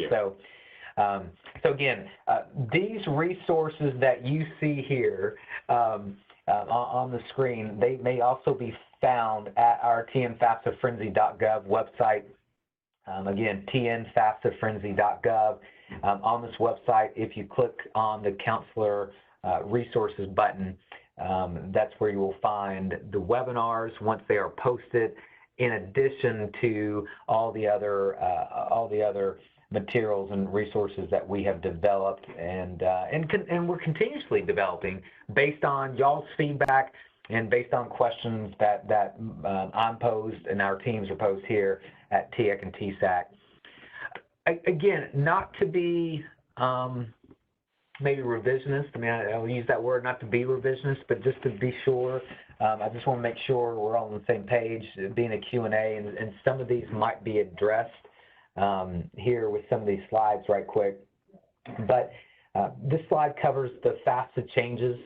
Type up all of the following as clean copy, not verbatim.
Yeah. So again, these resources that you see here on the screen, they may also be found at our tnfafsafrenzy.gov website. Again, tnfafsafrenzy.gov. On this website, if you click on the Counselor Resources button, that's where you will find the webinars once they are posted, in addition to all the other materials and resources that we have developed and we're continuously developing based on y'all's feedback and based on questions that I'm posed and our teams are posed here at TIAC and TSAC. Again, not to be maybe revisionist. I mean, I'll use that word, not to be revisionist, but just to be sure. I just want to make sure we're all on the same page, being a Q&A, and some of these might be addressed here with some of these slides right quick. But this slide covers the FAFSA changes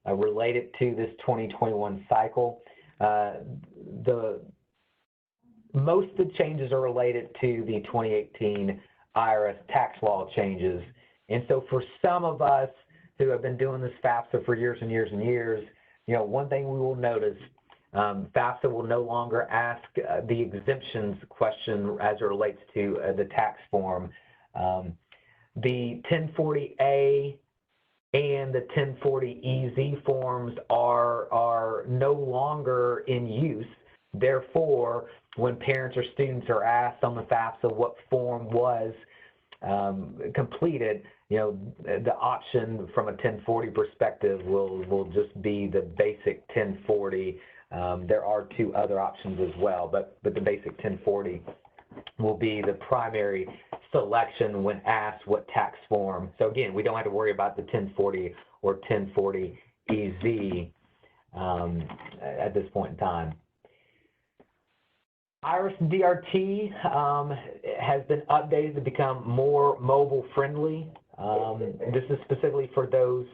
related to this 2021 cycle. Most of the changes are related to the 2018 IRS tax law changes. And so for some of us who have been doing this FAFSA for years and years and years, you know, one thing we will notice, FAFSA will no longer ask the exemptions question as it relates to the tax form. The 1040A and the 1040EZ forms are no longer in use. Therefore, when parents or students are asked on the FAFSA what form was completed, you know, the option from a 1040 perspective will just be the basic 1040. There are two other options as well, but the basic 1040 will be the primary selection when asked what tax form. So again, we don't have to worry about the 1040 or 1040EZ at this point in time. IRS DRT has been updated to become more mobile friendly. This is specifically for those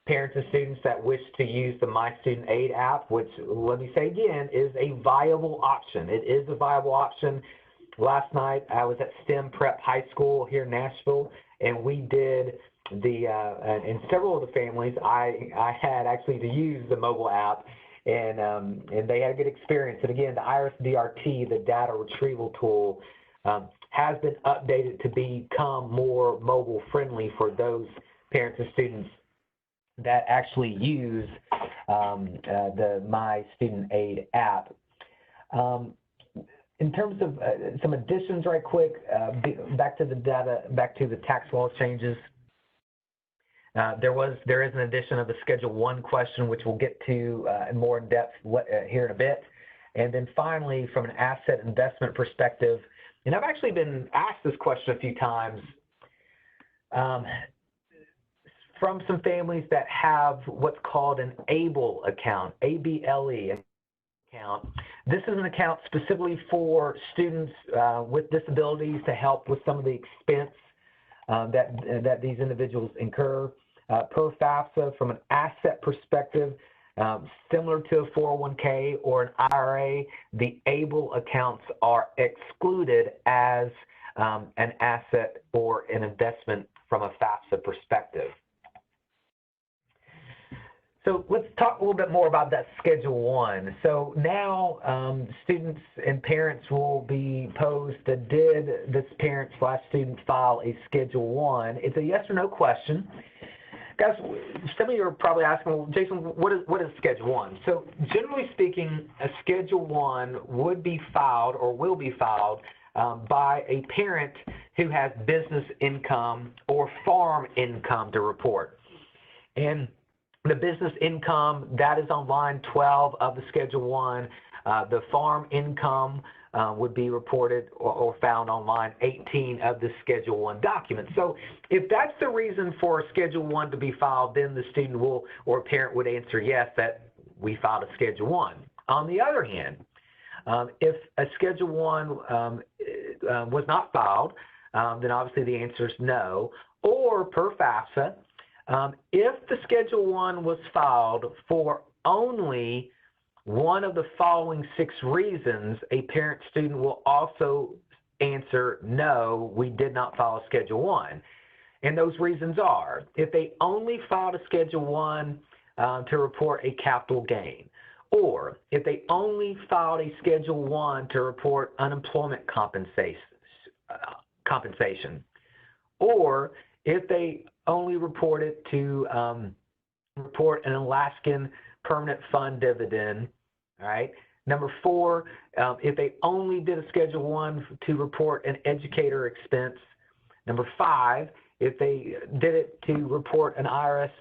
parents and students that wish to use the My Student Aid app, which, let me say again, is a viable option. It is a viable option. Last night I was at STEM Prep High School here in Nashville, and we did in several of the families I had actually to use the mobile app. And they had a good experience. And again, the IRS DRT, the data retrieval tool, has been updated to become more mobile friendly for those parents and students that actually use the My Student Aid app. In terms of some additions right quick, back to the data, back to the tax law changes. There is an addition of the Schedule 1 question, which we'll get to more in depth here in a bit. And then finally, from an asset investment perspective, and I've actually been asked this question a few times from some families that have what's called an ABLE account, ABLE account. This is an account specifically for students with disabilities to help with some of the expense that these individuals incur. Per FAFSA, from an asset perspective, similar to a 401k or an IRA, the ABLE accounts are excluded as an asset or an investment from a FAFSA perspective. So let's talk a little bit more about that Schedule 1. So now students and parents will be posed, did this parent/student file a Schedule 1? It's a yes or no question. Guys, some of you are probably asking, well, Jason, what is Schedule 1? So generally speaking, a Schedule 1 would be filed or will be filed by a parent who has business income or farm income to report. And the business income, that is on line 12 of the Schedule 1. The farm income would be reported or found on line 18 of the Schedule 1 document. So if that's the reason for a Schedule 1 to be filed, then the student will or parent would answer yes, that we filed a Schedule 1. On the other hand, if a Schedule 1 was not filed, then obviously the answer is no. Or per FAFSA, if the Schedule 1 was filed for only one of the following 6 reasons, a parent-student will also answer, no, we did not file a Schedule 1. And those reasons are, if they only filed a Schedule 1 to report a capital gain, or if they only filed a Schedule 1 to report unemployment compensation, or if they only reported to report an Alaskan permanent fund dividend, all right? Number 4, if they only did a Schedule 1 to report an educator expense. Number 5, if they did it to report an IRS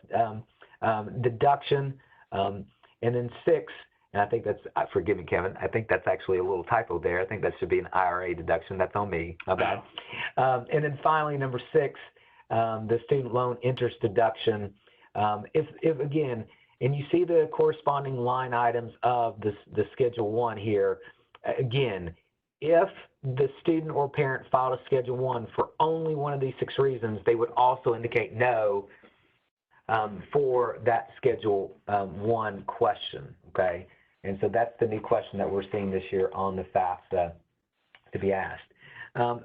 deduction. And then 6, and I think that's, forgive me, Kevin, I think that's actually a little typo there. I think that should be an IRA deduction. That's on me, my bad. And then finally, number 6, the student loan interest deduction. If again, and you see the corresponding line items of the Schedule 1 here, again, if the student or parent filed a Schedule 1 for only one of these 6 reasons, they would also indicate no for that Schedule 1 question, okay? And so that's the new question that we're seeing this year on the FAFSA to be asked.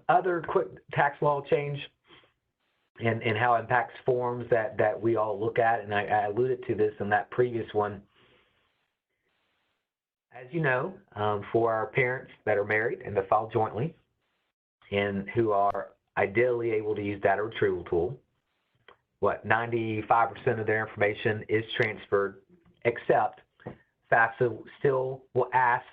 Other quick tax law change and how it impacts forms that we all look at, and I alluded to this in that previous one. As you know, for our parents that are married and that file jointly and who are ideally able to use data retrieval tool, 95% of their information is transferred, except FAFSA still will ask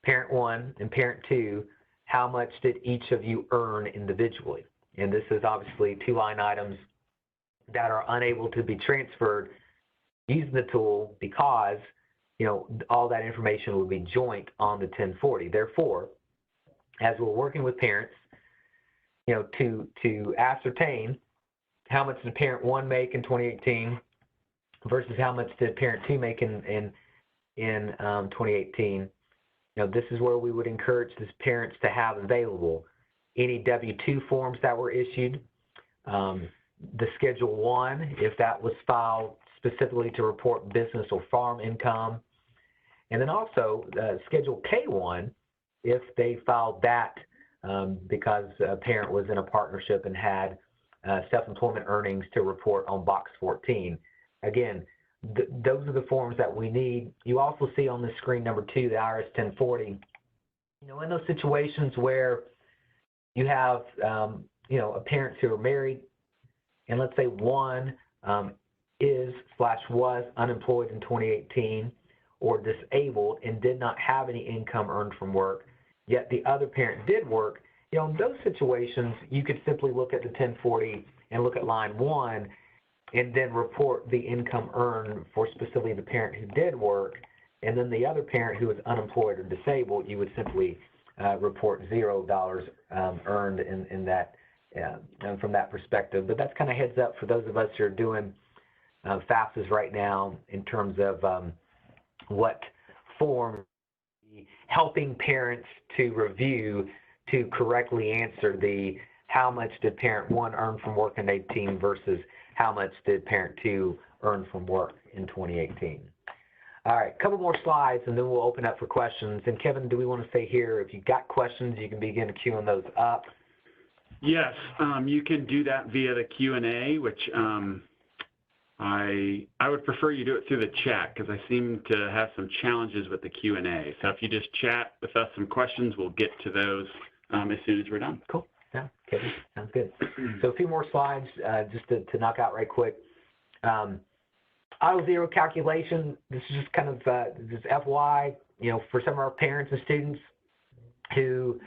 parent 1 and parent 2, how much did each of you earn individually? And this is obviously 2 line items that are unable to be transferred using the tool because, you know, all that information will be joint on the 1040. Therefore, as we're working with parents, you know, to ascertain how much did parent 1 make in 2018 versus how much did parent 2 make in 2018, you know, this is where we would encourage these parents to have available any W-2 forms that were issued, the Schedule 1, if that was filed specifically to report business or farm income, and then also Schedule K-1, if they filed that because a parent was in a partnership and had self-employment earnings to report on Box 14. Again, those are the forms that we need. You also see on the screen number 2, the IRS 1040. You know, in those situations where you have, you know, parents who are married, and let's say one is/was unemployed in 2018 or disabled and did not have any income earned from work, yet the other parent did work, you know, in those situations, you could simply look at the 1040 and look at line 1 and then report the income earned for specifically the parent who did work, and then the other parent who was unemployed or disabled, you would simply report $0 earned in that from that perspective. But that's kind of heads up for those of us who are doing FAFSAs right now in terms of what form helping parents to review to correctly answer the how much did parent 1 earn from work in 2018 versus how much did parent 2 earn from work in 2018. All right, a couple more slides and then we'll open up for questions. And Kevin, do we want to say here, if you've got questions, you can begin queuing those up. Yes, you can do that via the Q&A, which I would prefer you do it through the chat because I seem to have some challenges with the Q&A. So if you just chat with us some questions, we'll get to those as soon as we're done. Cool. Yeah, Kevin, sounds good. So a few more slides just to knock out right quick. Auto zero calculation, this is just kind of just FY, you know, for some of our parents and students who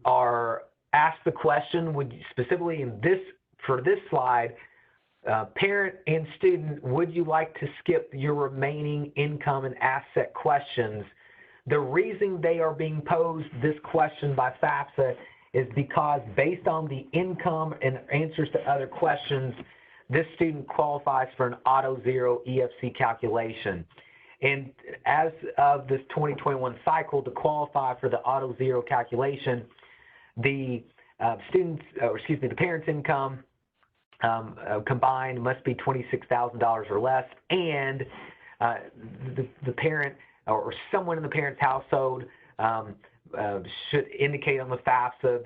are asked the question, would you, specifically in this, for this slide, parent and student, would you like to skip your remaining income and asset questions? The reason they are being posed this question by FAFSA is because based on the income and answers to other questions, this student qualifies for an auto zero EFC calculation. And as of this 2021 cycle, to qualify for the auto zero calculation, the the parent's income combined must be $26,000 or less, and the parent or someone in the parent's household should indicate on the FAFSA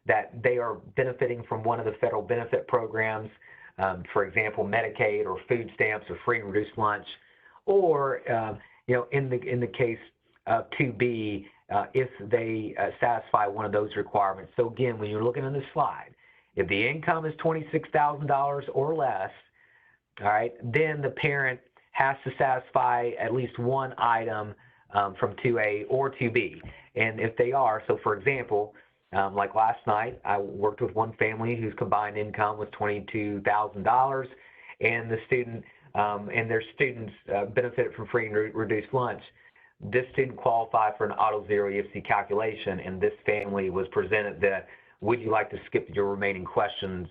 that they are benefiting from one of the federal benefit programs, for example, Medicaid or food stamps or free and reduced lunch, or in the case of 2B, if they satisfy one of those requirements. So again, when you're looking on this slide, if the income is $26,000 or less, all right, then the parent has to satisfy at least one item from 2A or 2B. And if they are, so for example, like last night, I worked with one family whose combined income was $22,000, and the student and their students benefited from free and reduced lunch. This student qualified for an auto zero EFC calculation, and this family was presented that, would you like to skip your remaining questions?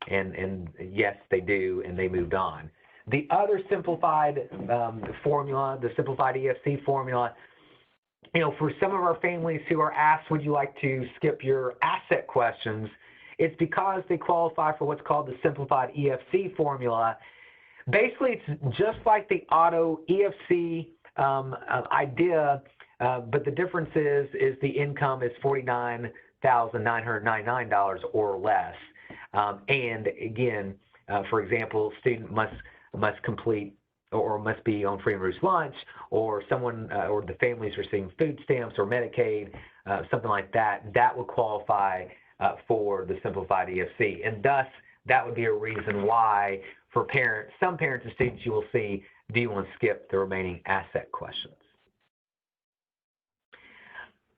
And yes, they do, and they moved on. The other simplified formula, the simplified EFC formula, for some of our families who are asked, would you like to skip your asset questions? It's because they qualify for what's called the simplified EFC formula. Basically, it's just like the auto EFC idea, but the difference is the income is $49,999 or less. And again, for example, student must complete or must be on free and reduced lunch, or someone or the family is receiving food stamps or Medicaid, something like that. That would qualify for the simplified EFC, and thus that would be a reason why for parents, some parents and students, you will see, do you want to skip the remaining asset questions?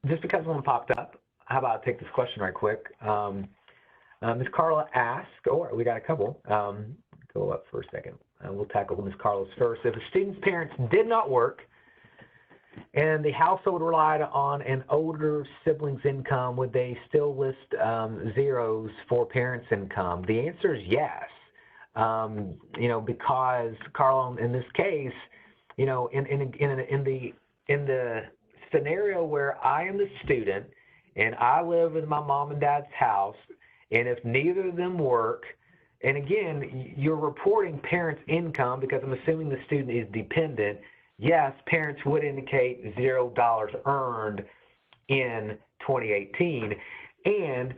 Just because one popped up, how about I take this question right quick? Ms. Carla asked, we got a couple. Go up for a second. We'll tackle Ms. Carla's first. If a student's parents did not work and the household relied on an older sibling's income, would they still list zeros for parents' income? The answer is yes. Because Carla, in this case, in the scenario where I am the student and I live in my mom and dad's house, and if neither of them work, and again, you're reporting parents' income because I'm assuming the student is dependent. Yes, parents would indicate $0 earned in 2018. And,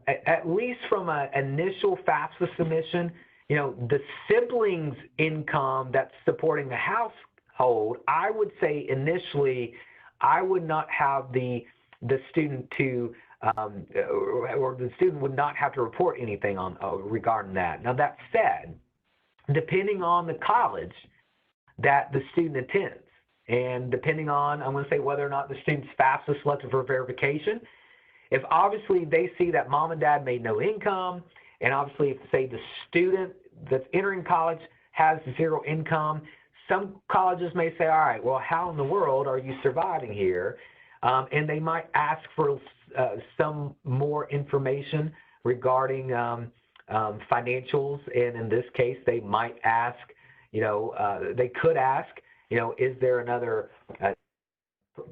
at least from an initial FAFSA submission, the siblings' income that's supporting the household, I would say initially, I would not have the student to or the student would not have to report anything on regarding that. Now, that said, depending on the college that the student attends, and depending on, I'm going to say, whether or not the student's FAFSA selected for verification, if obviously they see that mom and dad made no income, and obviously if, say, the student that's entering college has zero income, some colleges may say, all right, well, how in the world are you surviving here? And they might ask for some more information regarding financials, and in this case, they might ask, they could ask, is there another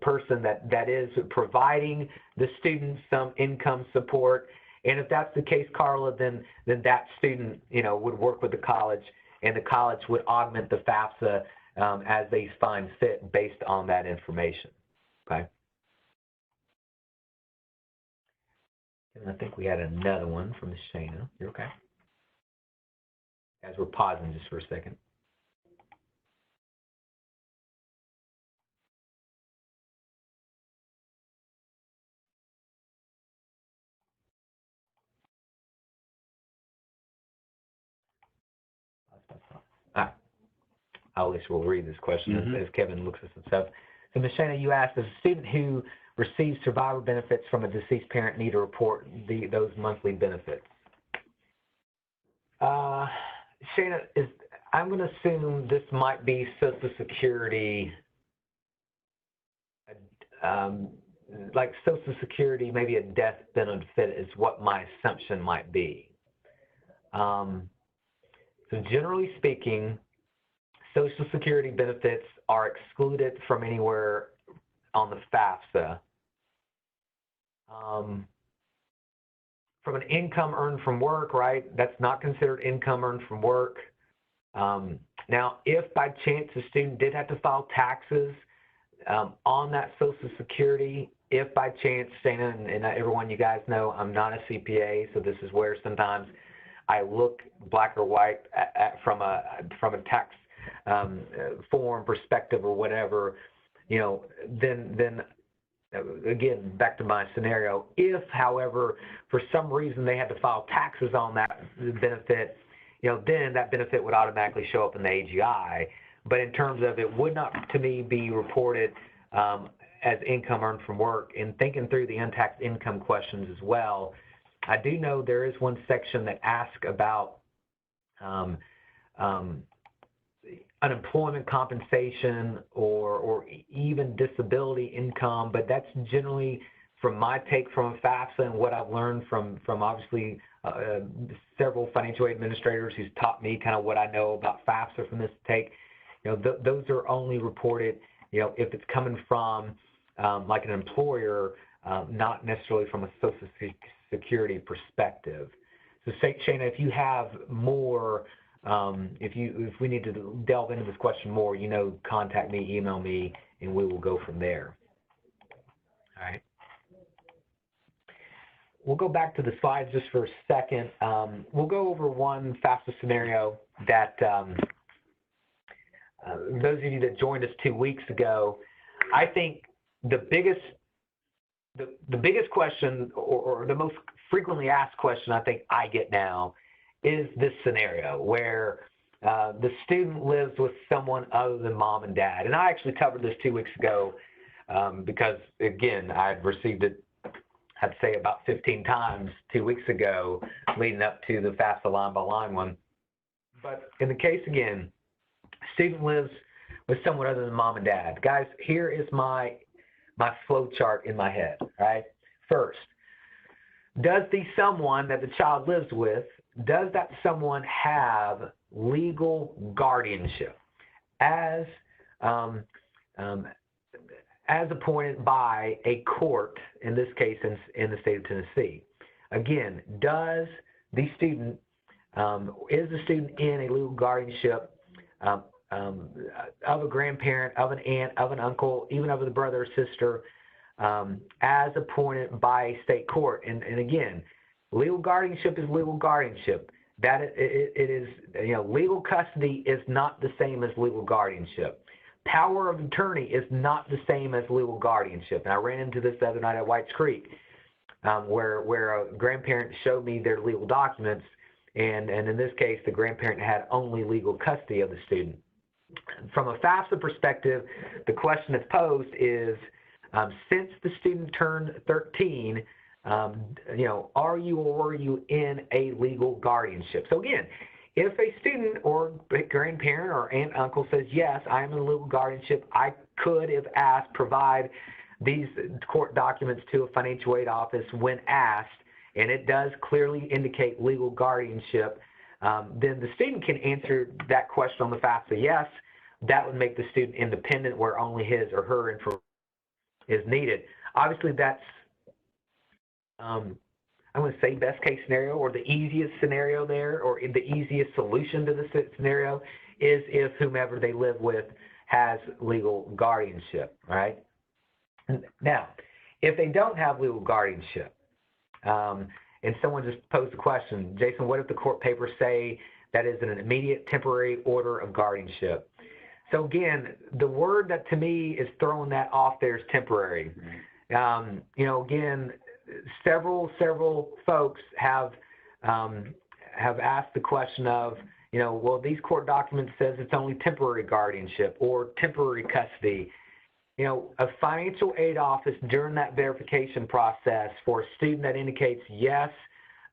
person that is providing the student some income support? And if that's the case, Carla, then that student, would work with the college, and the college would augment the FAFSA as they find fit based on that information. Okay. And I think we had another one from Shana. You're okay? Guys, we're pausing just for a second. At least we'll read this question as Kevin looks at some stuff. So, Ms. Shana, you asked, does a student who receives survivor benefits from a deceased parent need to report those monthly benefits? Shana, I'm going to assume this might be Social Security, like Social Security, maybe a death benefit is what my assumption might be. So generally speaking, Social Security benefits are excluded from anywhere on the FAFSA. From an income earned from work, right, that's not considered income earned from work. Now, if by chance the student did have to file taxes on that Social Security, if by chance, Shana, and everyone, you guys know I'm not a CPA, so this is where sometimes I look black or white from a tax form perspective or whatever, then again, back to my scenario, if, however, for some reason they had to file taxes on that benefit, then that benefit would automatically show up in the AGI. But in terms of it would not, to me, be reported as income earned from work. And thinking through the untaxed income questions as well, I do know there is one section that asks about unemployment compensation or even disability income, but that's generally, from my take from FAFSA and what I've learned from obviously several financial aid administrators who's taught me kind of what I know about FAFSA from this take, those are only reported, if it's coming from like an employer, not necessarily from a Social Security perspective. So Shana, if you have more, if we need to delve into this question more, contact me, email me, and we will go from there. All right. We'll go back to the slides just for a second. We'll go over one FAFSA scenario that those of you that joined us 2 weeks ago, I think the biggest question or the most frequently asked question I think I get now is this scenario where the student lives with someone other than mom and dad. And I actually covered this 2 weeks ago because, again, I'd received it, I'd say about 15 times 2 weeks ago leading up to the FAFSA line-by-line one. But in the case, again, student lives with someone other than mom and dad. Guys, here is my flow chart in my head, right? First, does the someone that the child lives with, does that someone have legal guardianship as appointed by a court, in this case in the state of Tennessee? Again, does the student, is the student in a legal guardianship of a grandparent, of an aunt, of an uncle, even of the brother or sister, as appointed by a state court? And again, legal guardianship is legal guardianship. That it is, legal custody is not the same as legal guardianship. Power of attorney is not the same as legal guardianship. And I ran into this the other night at Whites Creek, where a grandparent showed me their legal documents, and in this case, the grandparent had only legal custody of the student. From a FAFSA perspective, the question that's posed is, since the student turned 13, are you or were you in a legal guardianship? So again, if a student or grandparent or aunt, uncle says, yes, I am in a legal guardianship, I could, if asked, provide these court documents to a financial aid office when asked, and it does clearly indicate legal guardianship, then the student can answer that question on the FAFSA, yes. That would make the student independent where only his or her information is needed. Obviously, that's, I'm going to say best case scenario, or the easiest scenario there, or the easiest solution to this scenario is if whomever they live with has legal guardianship, right? Now, if they don't have legal guardianship, and someone just posed the question, Jason, what if the court papers say that is an immediate temporary order of guardianship? So again, the word that to me is throwing that off there is temporary. Again, several folks have asked the question of, well, these court documents says it's only temporary guardianship or temporary custody. A financial aid office during that verification process for a student that indicates, yes,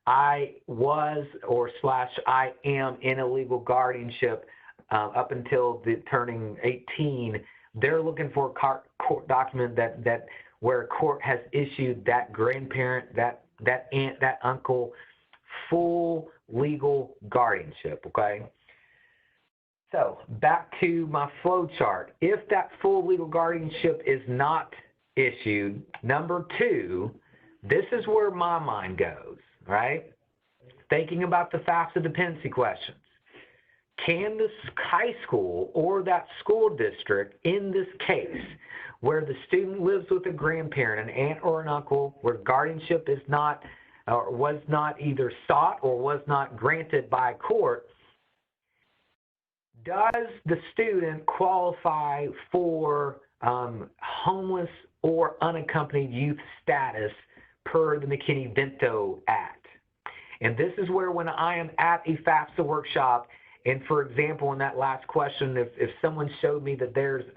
I was /I am in a legal guardianship up until turning 18, they're looking for a court document that where a court has issued that grandparent, that aunt, that uncle, full legal guardianship, okay? So back to my flow chart. If that full legal guardianship is not issued, number two, this is where my mind goes, right? Thinking about the FAFSA dependency questions. can the high school or that school district, in this case, where the student lives with a grandparent, an aunt or an uncle, where guardianship is not or was not either sought or was not granted by court, does the student qualify for homeless or unaccompanied youth status per the McKinney-Vento Act? And this is where, when I am at a FAFSA workshop, and for example, in that last question, if someone showed me that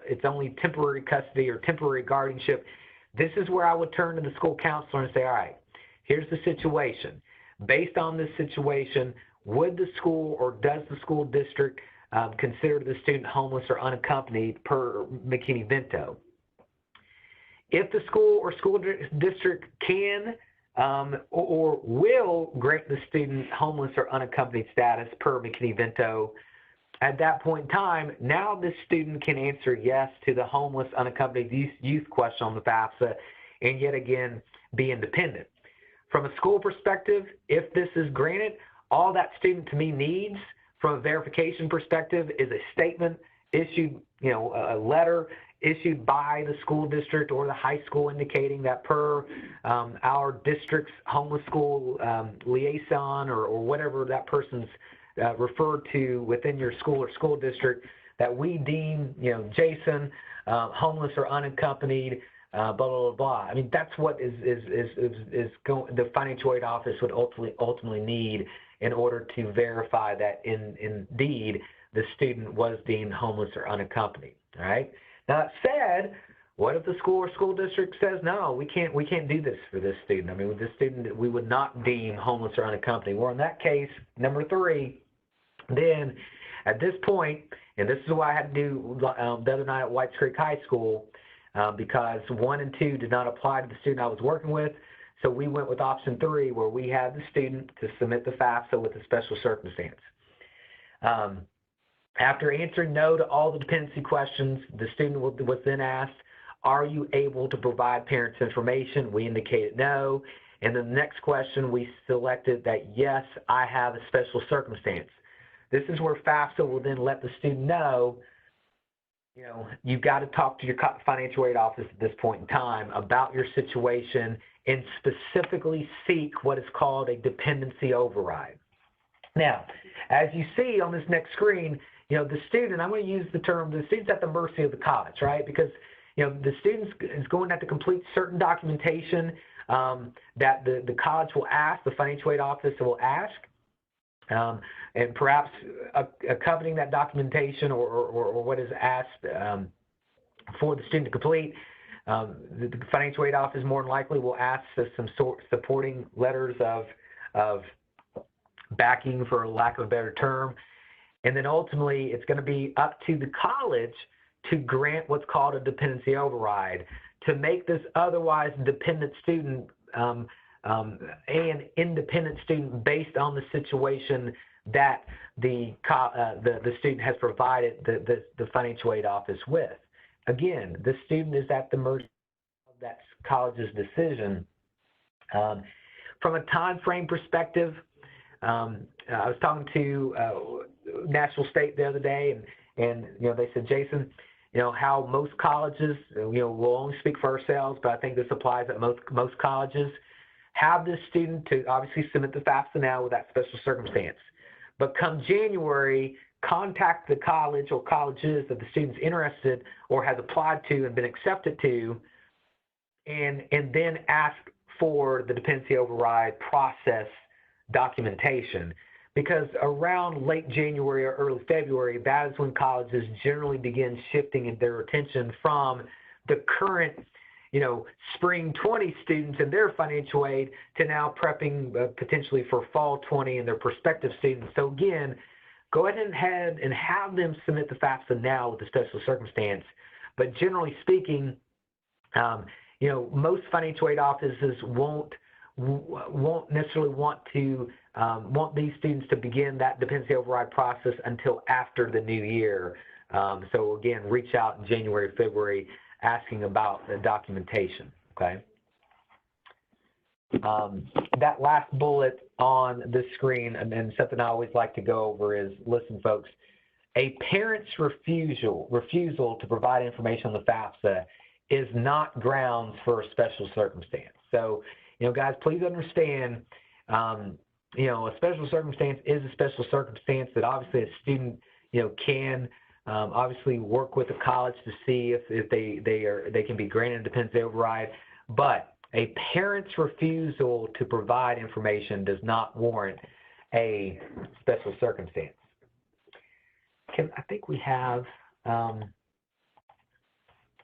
it's only temporary custody or temporary guardianship, this is where I would turn to the school counselor and say, all right, here's the situation. Based on this situation, would the school or does the school district consider the student homeless or unaccompanied per McKinney-Vento? If the school or school district can or will grant the student homeless or unaccompanied status per McKinney-Vento, at that point in time, now this student can answer yes to the homeless unaccompanied youth question on the FAFSA and yet again be independent. From a school perspective, if this is granted, all that student to me needs from a verification perspective is a statement issued, a letter issued by the school district or the high school indicating that per our district's homeless school liaison or whatever that person's referred to within your school or school district, that we deem, Jason, homeless or unaccompanied, blah, blah, blah, blah. I mean, that's what the financial aid office would ultimately need in order to verify that indeed the student was deemed homeless or unaccompanied, all right? Now, that said, what if the school or school district says, no, we can't do this for this student? I mean, with this student, we would not deem homeless or unaccompanied. Well, in that case, number 3, then at this point, and this is what I had to do the other night at Whites Creek High School, because 1 and 2 did not apply to the student I was working with, so we went with option 3, where we had the student to submit the FAFSA with a special circumstance. After answering no to all the dependency questions, the student was then asked, are you able to provide parents information? We indicated no. And then the next question, we selected that yes, I have a special circumstance. This is where FAFSA will then let the student know, you've got to talk to your financial aid office at this point in time about your situation and specifically seek what is called a dependency override. Now, as you see on this next screen, the student, I'm going to use the term, the student's at the mercy of the college, right? Because, the student is going to have to complete certain documentation that the college will ask, the financial aid office will ask, and perhaps accompanying that documentation or what is asked for the student to complete, the financial aid office more than likely will ask some supporting letters of backing, for lack of a better term. And then ultimately, it's going to be up to the college to grant what's called a dependency override to make this otherwise dependent student an independent student based on the situation that the student has provided the financial aid office with. Again, the student is at the mercy of that college's decision. From a time frame perspective, I was talking to National State the other day, and they said, Jason, how most colleges, we'll only speak for ourselves, but I think this applies at most colleges, have this student to obviously submit the FAFSA now with that special circumstance. But come January, contact the college or colleges that the student's interested or has applied to and been accepted to, and then ask for the dependency override process documentation. Because around late January or early February, that is when colleges generally begin shifting their attention from the current, spring 20 students and their financial aid to now prepping potentially for fall 20 and their prospective students. So again, go ahead and have them submit the FAFSA now with the special circumstance. But generally speaking, most financial aid offices won't necessarily want these students to begin that dependency override process until after the new year. So again, reach out in January, February, asking about the documentation, okay? That last bullet on the screen, and something I always like to go over is, listen, folks, a parent's refusal to provide information on the FAFSA is not grounds for a special circumstance. So, guys, please understand, a special circumstance is a special circumstance that obviously a student, can obviously work with the college to see if they can be granted a dependency override. But a parent's refusal to provide information does not warrant a special circumstance. I think we have,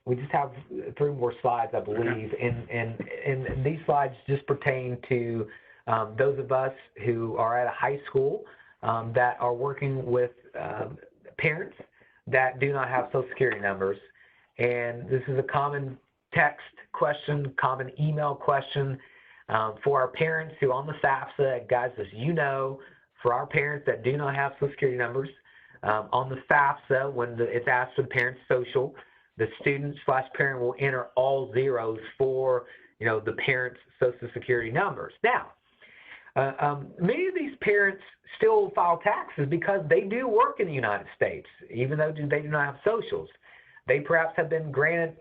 we just have 3 more slides, I believe, and these slides just pertain to those of us who are at a high school that are working with parents that do not have Social Security numbers. And this is a common text question, common email question for our parents who on the FAFSA, guys, as you know, for our parents that do not have Social Security numbers, on the FAFSA, when it's asked for the parent's social, the student/parent will enter all zeros for, the parent's Social Security numbers. Now, many of these parents still file taxes because they do work in the United States, even though they do not have socials. They perhaps have been granted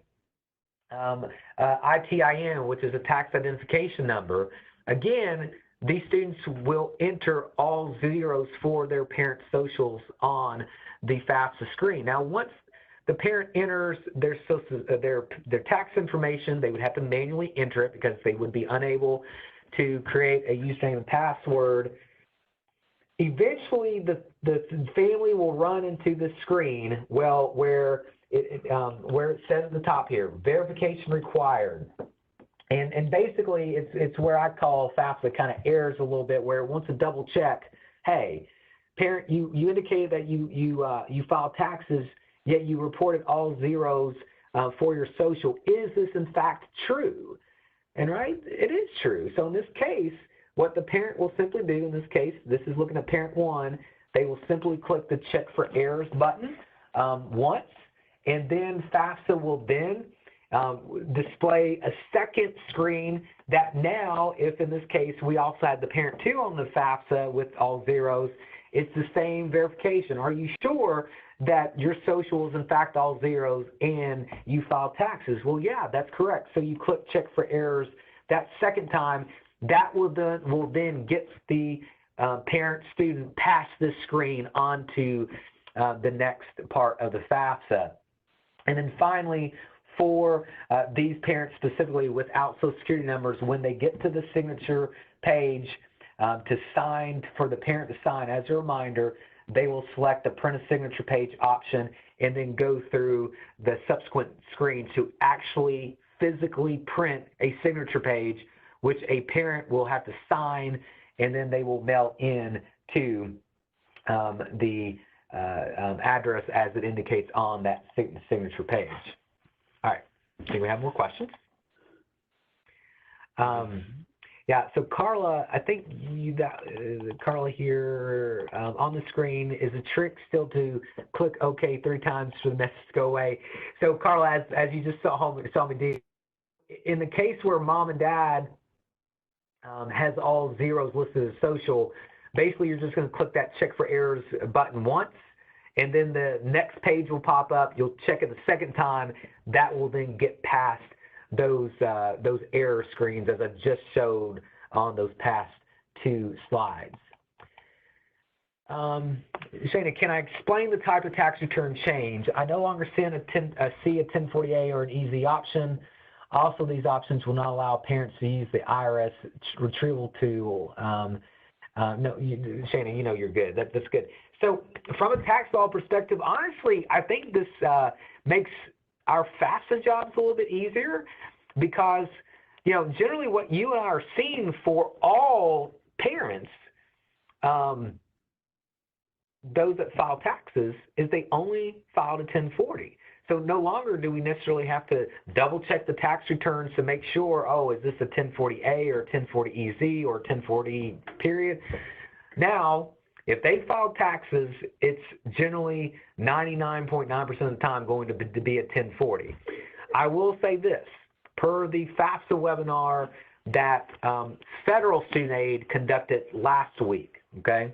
ITIN, which is a tax identification number. Again, these students will enter all zeros for their parent socials on the FAFSA screen. Now, once the parent enters their tax information, they would have to manually enter it because they would be unable to create a username and password. Eventually, the family will run into the screen, where it says at the top here, verification required. And basically, it's where I call FAFSA kind of errors a little bit, where it wants to double check, hey, parent, you indicated that you filed taxes, yet you reported all zeros for your social. Is this in fact true? And right, it is true. So in this case, what the parent will simply do in this case, this is looking at parent 1, they will simply click the check for errors button once, and then FAFSA will then display a second screen that now, if in this case we also had the parent 2 on the FAFSA with all zeros, it's the same verification. Are you sure that your social is in fact all zeros and you filed taxes? Well, yeah, that's correct. So you click check for errors that second time. That will then get the parent student past this screen onto the next part of the FAFSA. And then finally, for these parents specifically without Social Security numbers, when they get to the signature page to sign, for the parent to sign, as a reminder, they will select the print a signature page option and then go through the subsequent screen to actually physically print a signature page, which a parent will have to sign, and then they will mail in to the address as it indicates on that signature page. All right, I think we have more questions. Yeah, so Carla, I think Carla here on the screen, is a trick still to click OK 3 times for the message to go away. So Carla, as you just saw me do, in the case where mom and dad has all zeros listed as social, basically you're just going to click that check for errors button once, and then the next page will pop up. You'll check it the second time. That will then get past those error screens, as I just showed on those past 2 slides. Shana, can I explain the type of tax return change? I no longer see a 1040A or an EZ option. Also, these options will not allow parents to use the IRS retrieval tool. No, Shana, you know you're good. That's good. So from a tax law perspective, honestly, I think this makes our FAFSA jobs a little bit easier, because, generally what you and I are seeing for all parents, those that file taxes, is they only filed a 1040. So no longer do we necessarily have to double check the tax returns to make sure, oh, is this a 1040A or 1040EZ or 1040 period? Now, if they file taxes, it's generally 99.9% of the time going to be a 1040. I will say this, per the FAFSA webinar that federal student aid conducted last week, okay?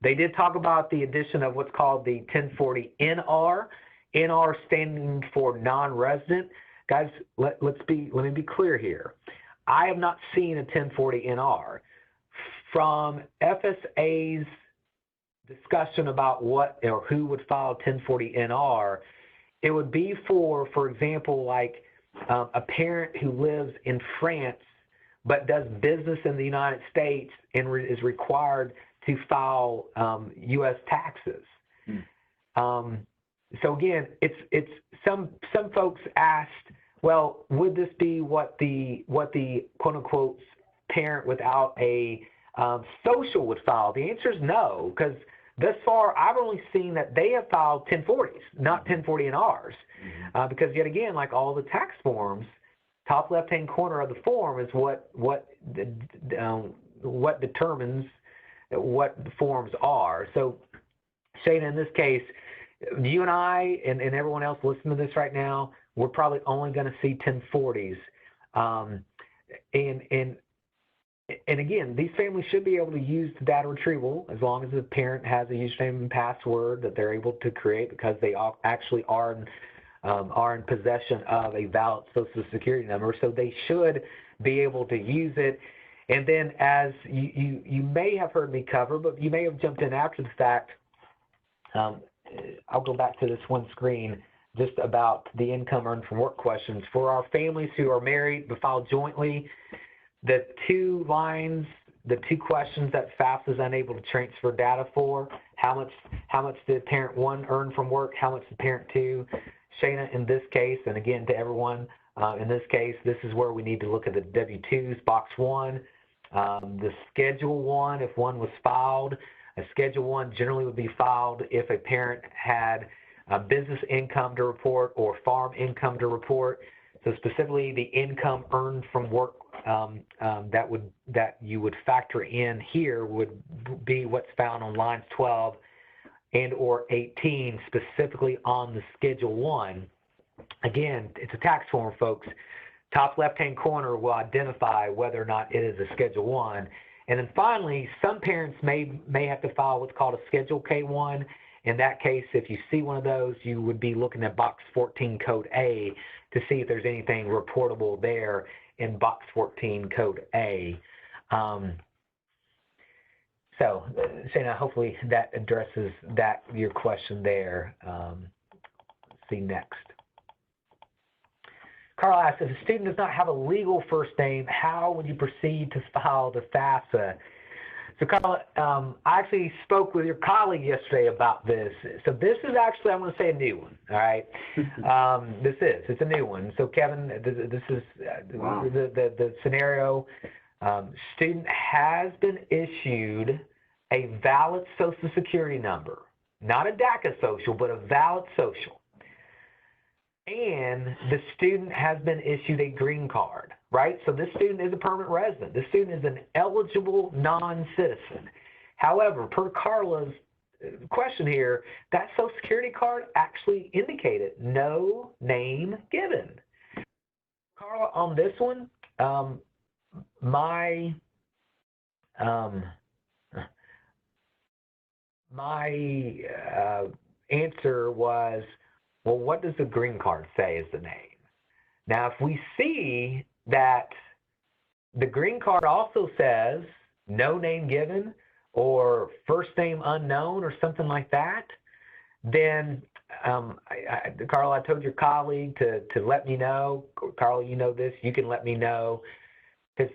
They did talk about the addition of what's called the 1040 NR, NR standing for non-resident. Guys, let me be clear here. I have not seen a 1040 NR. From FSA's discussion about what or who would file 1040 NR, it would be for example, like a parent who lives in France but does business in the United States and is required to file U.S. taxes. So again, it's some folks asked, well, would this be what the quote unquote parent without a social would file? The answer is no, because thus far I've only seen that they have filed 1040s, not 1040 NRs, because yet again, like all the tax forms, top left-hand corner of the form is what determines what the forms are. So, Shayna, in this case, you and I and everyone else listening to this right now, we're probably only going to see 1040s. And again, these families should be able to use the data retrieval as long as the parent has a username and password that they're able to create, because they actually are in possession of a valid Social Security number. So they should be able to use it. And then, as you may have heard me cover, but you may have jumped in after the fact, I'll go back to this one screen just about the income earned from work questions. For our families who are married but file jointly, the two lines, the two questions that FAFSA is unable to transfer data for, how much did parent one earn from work, how much did parent two? Shayna, in this case, and again to everyone, in this case, this is where we need to look at the W-2s, box 1, the Schedule 1, if one was filed. A Schedule 1 generally would be filed if a parent had business income to report or farm income to report. So specifically, the income earned from work that you would factor in here would be what's found on lines 12 and or 18, specifically on the Schedule 1. Again, it's a tax form, folks. Top left-hand corner will identify whether or not it is a Schedule 1. And then finally, some parents may have to file what's called a Schedule K-1. In that case, if you see one of those, you would be looking at box 14, code A, to see if there's anything reportable there in box 14, code A. So, Shana, hopefully that addresses your question there. See next. Carl asks, if a student does not have a legal first name, how would you proceed to file the FAFSA? So, Carl, I actually spoke with your colleague yesterday about this. So this is actually, I'm going to say, a new one, all right? It's a new one. So, Kevin, this is the scenario. Student has been issued a valid Social Security number, not a DACA social, but a valid social. And the student has been issued a green card, right? So this student is a permanent resident. This student is an eligible non-citizen. However, per Carla's question here, that Social Security card actually indicated no name given. Carla, on this one, my answer was, well, what does the green card say is the name? Now, if we see that the green card also says no name given or first name unknown or something like that, then, Carl, I told your colleague to let me know. Carl, you know this. You can let me know. Because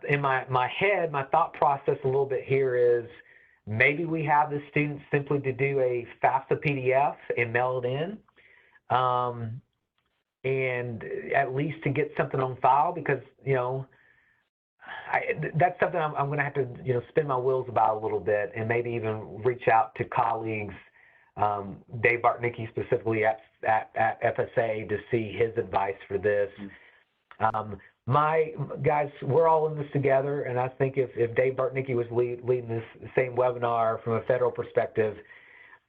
in my head, my thought process a little bit here is maybe we have the student simply to do a FAFSA PDF and mail it in. And at least to get something on file, because, you know, that's something I'm going to have to, you know, spin my wheels about a little bit, and maybe even reach out to colleagues, Dave Bartnicki specifically at FSA, to see his advice for this. My guys, we're all in this together, and I think if Dave Bartnicki was leading this same webinar from a federal perspective,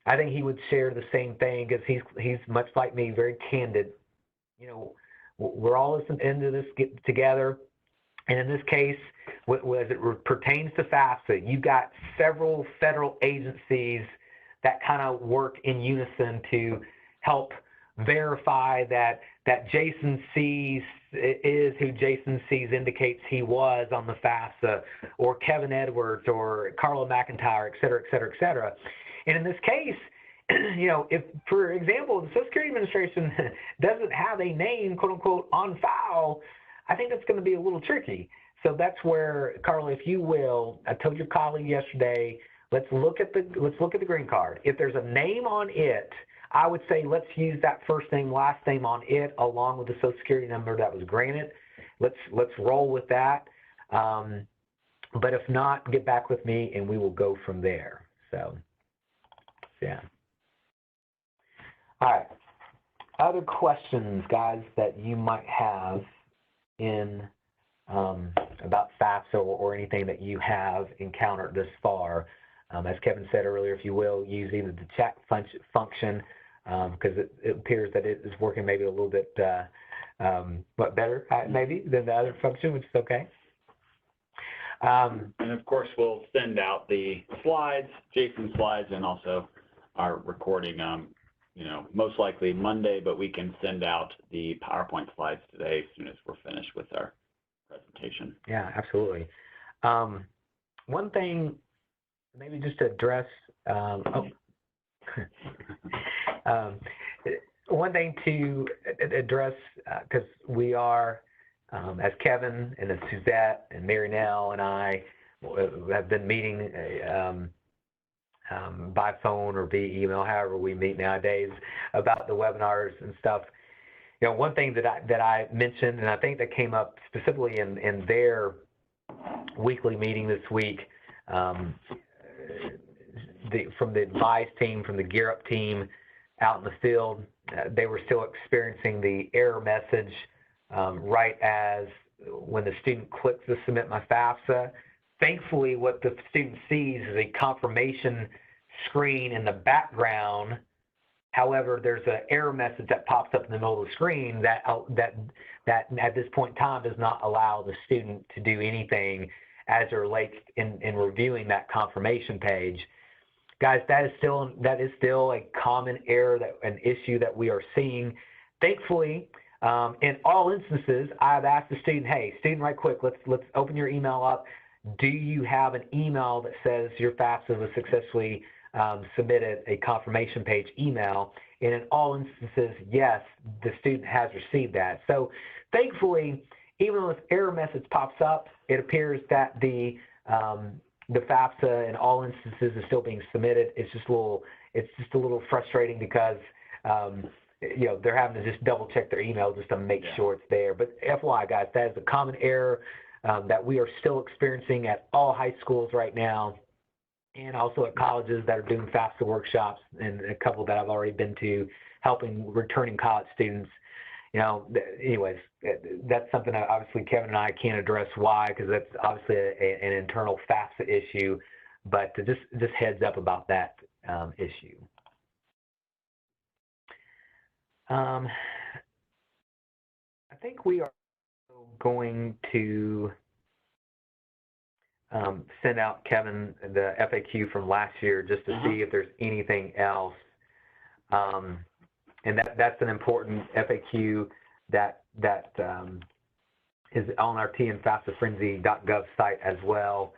I think he would share the same thing, because he's much like me, very candid. You know, we're all into this together. And in this case, as it pertains to FAFSA, you've got several federal agencies that kind of work in unison to help verify that Jason Seay is who Jason Seay indicates he was on the FAFSA, or Kevin Edwards, or Carla McIntyre, et cetera, et cetera, et cetera. And in this case, if, for example, the Social Security Administration doesn't have a name, quote unquote, on file, I think that's going to be a little tricky. So that's where, Carla, if you will, I told your colleague yesterday, let's look at the green card. If there's a name on it, I would say let's use that first name, last name on it, along with the Social Security number that was granted. Let's roll with that. But if not, get back with me and we will go from there. So, yeah. All right. Other questions, guys, that you might have in about FAFSA or anything that you have encountered thus far. As Kevin said earlier, if you will, use either the chat function, because it appears that it is working maybe a little bit better, maybe, than the other function, which is okay. And of course, we'll send out the slides, Jason's slides, and also our recording, most likely Monday, but we can send out the PowerPoint slides today as soon as we're finished with our presentation. Yeah, absolutely. One thing, maybe just to address, one thing to address, because we are, as Kevin and as Suzette and Mary Nell and I have been meeting by phone or via email, however we meet nowadays, about the webinars and stuff. One thing that I mentioned, and I think that came up specifically in their weekly meeting this week, from the advice team, from the Gear Up team out in the field, they were still experiencing the error message right as when the student clicks to submit my FAFSA. Thankfully, what the student sees is a confirmation screen in the background. However, there's an error message that pops up in the middle of the screen that at this point in time does not allow the student to do anything as it relates in reviewing that confirmation page. Guys, that is still a common error, an issue that we are seeing. Thankfully, in all instances, I've asked the student, hey, student, right quick, let's open your email up. Do you have an email that says your FAFSA was successfully submitted, a confirmation page email? And in all instances, yes, the student has received that. So thankfully, even though this error message pops up, it appears that the FAFSA in all instances is still being submitted. It's just a little frustrating because they're having to just double check their email just to make sure it's there. But FYI, guys, that is a common error that we are still experiencing at all high schools right now, and also at colleges that are doing FAFSA workshops, and a couple that I've already been to, helping returning college students. Anyways, that's something that obviously Kevin and I can't address why, because that's obviously an internal FAFSA issue, but just heads up about that issue. I think we are going to send out, Kevin, the FAQ from last year just to see if there's anything else. And that's an important FAQ that is on our tnfafsafrenzy.gov site as well.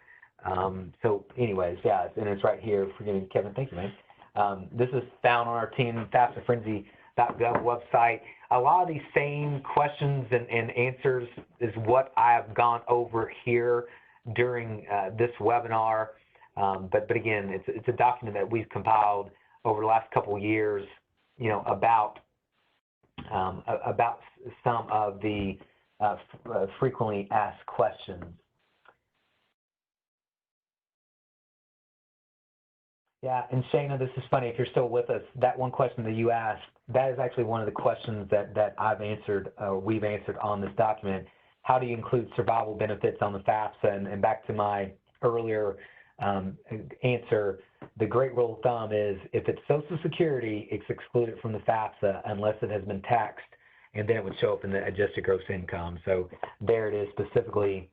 So anyways, yeah, and it's right here. Forgetting Kevin, thank you, man. This is found on our tnfafsafrenzy.gov website. A lot of these same questions and answers is what I have gone over here during this webinar. But again, it's a document that we've compiled over the last couple of years, about some of the frequently asked questions. Yeah, and Shana, this is funny, if you're still with us, that one question that you asked, that is actually one of the questions that I've answered, we've answered on this document. How do you include survival benefits on the FAFSA? And back to my earlier answer, the great rule of thumb is if it's Social Security, it's excluded from the FAFSA unless it has been taxed, and then it would show up in the adjusted gross income. So there it is specifically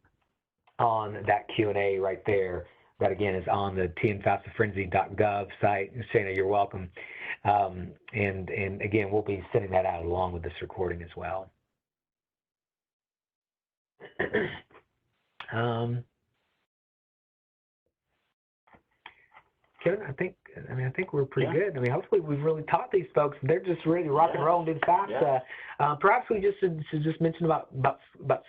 on that Q&A right there. That, again, is on the tnfafsafrenzy.gov site. Shana, you're welcome. And again, we'll be sending that out along with this recording as well. Kevin, I think we're pretty good. I mean, hopefully we've really taught these folks. They're just ready to rock and roll and do the FAFSA. Perhaps we should just mention about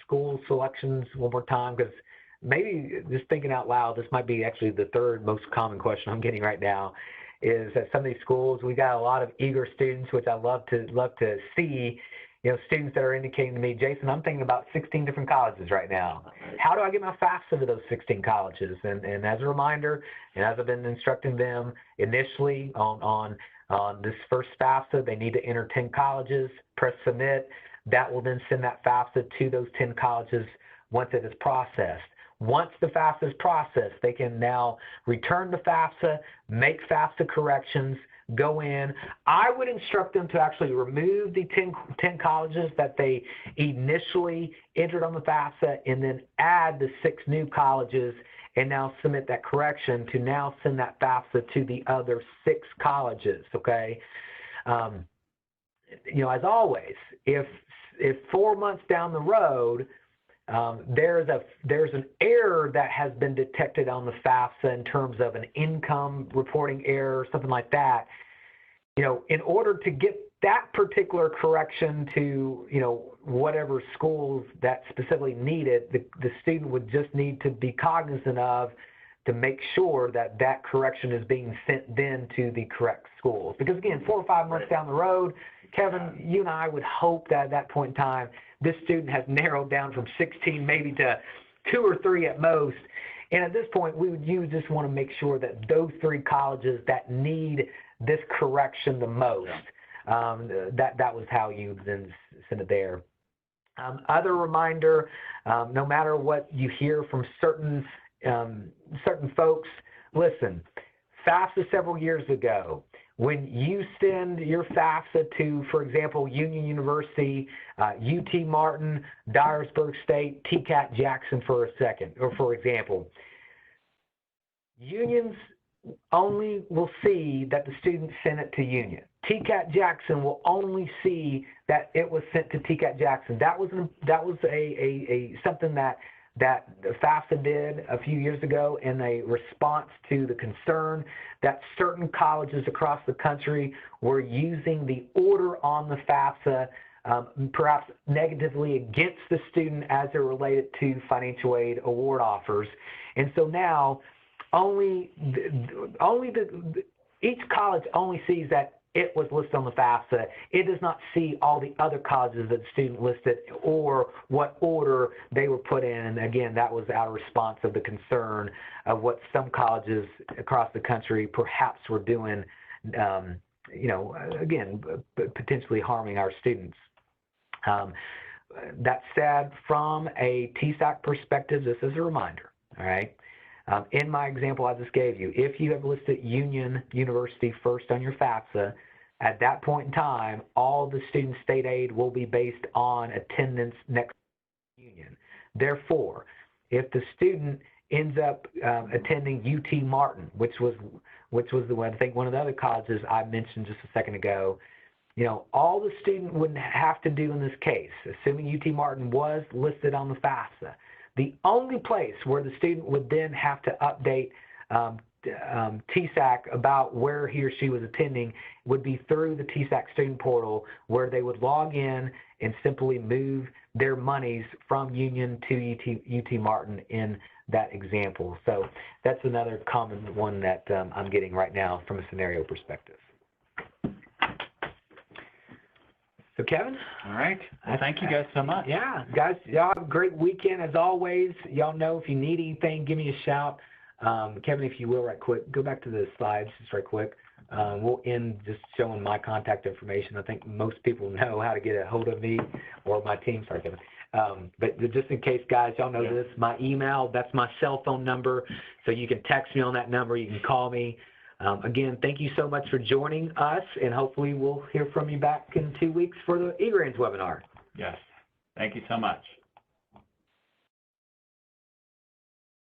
school selections one more time, because maybe just thinking out loud, this might be actually the third most common question I'm getting right now, is that some of these schools, we got a lot of eager students, which I love to see, students that are indicating to me, Jason, I'm thinking about 16 different colleges right now. How do I get my FAFSA to those 16 colleges? And as a reminder, and as I've been instructing them initially on this first FAFSA, they need to enter 10 colleges, press submit. That will then send that FAFSA to those 10 colleges once it is processed. Once the FAFSA is processed, they can now return the FAFSA, make FAFSA corrections, go in. I would instruct them to actually remove the 10 colleges that they initially entered on the FAFSA, and then add the 6 new colleges, and now submit that correction to now send that FAFSA to the other 6 colleges, okay? As always, if 4 months down the road, there's an error that has been detected on the FAFSA in terms of an income reporting error or something like that. In order to get that particular correction to, whatever schools that specifically need it, the student would just need to be cognizant of to make sure that that correction is being sent then to the correct schools. Because again, 4 or 5 months down the road, Kevin, you and I would hope that at that point in time, this student has narrowed down from 16 maybe to 2 or 3 at most. And at this point, you just want to make sure that those 3 colleges that need this correction the most, that was how you then send it there. Other reminder, no matter what you hear from certain folks, listen, FAFSA several years ago, when you send your FAFSA to, for example, Union University, UT Martin, Dyersburg State, TCAT Jackson for example, unions only will see that the student sent it to Union. TCAT Jackson will only see that it was sent to TCAT Jackson. That was something that FAFSA did a few years ago in a response to the concern that certain colleges across the country were using the order on the FAFSA perhaps negatively against the student as it related to financial aid award offers. And so now each college only sees that it was listed on the FAFSA. It does not see all the other colleges that the student listed or what order they were put in. And again, that was our response of the concern of what some colleges across the country perhaps were doing, again, potentially harming our students. That said, from a TSAC perspective, this is a reminder, all right? In my example I just gave you, if you have listed Union University first on your FAFSA, at that point in time, all the student state aid will be based on attendance next to Union. Therefore, if the student ends up attending UT Martin, which was the one, I think one of the other colleges I mentioned just a second ago, all the student would have to do in this case, assuming UT Martin was listed on the FAFSA, the only place where the student would then have to update TSAC about where he or she was attending would be through the TSAC student portal, where they would log in and simply move their monies from Union to UT Martin in that example. So that's another common one that I'm getting right now from a scenario perspective. So Kevin? All right. Well, thank you guys so much. Yeah, guys, y'all have a great weekend as always. Y'all know if you need anything, give me a shout. Kevin, if you will, right quick, go back to the slides just right quick. We'll end just showing my contact information. I think most people know how to get a hold of me or my team. Sorry, Kevin. But just in case, guys, y'all know this, my email, that's my cell phone number. So you can text me on that number. You can call me. Again, thank you so much for joining us, and hopefully we'll hear from you back in 2 weeks for the eGrants webinar. Yes. Thank you so much.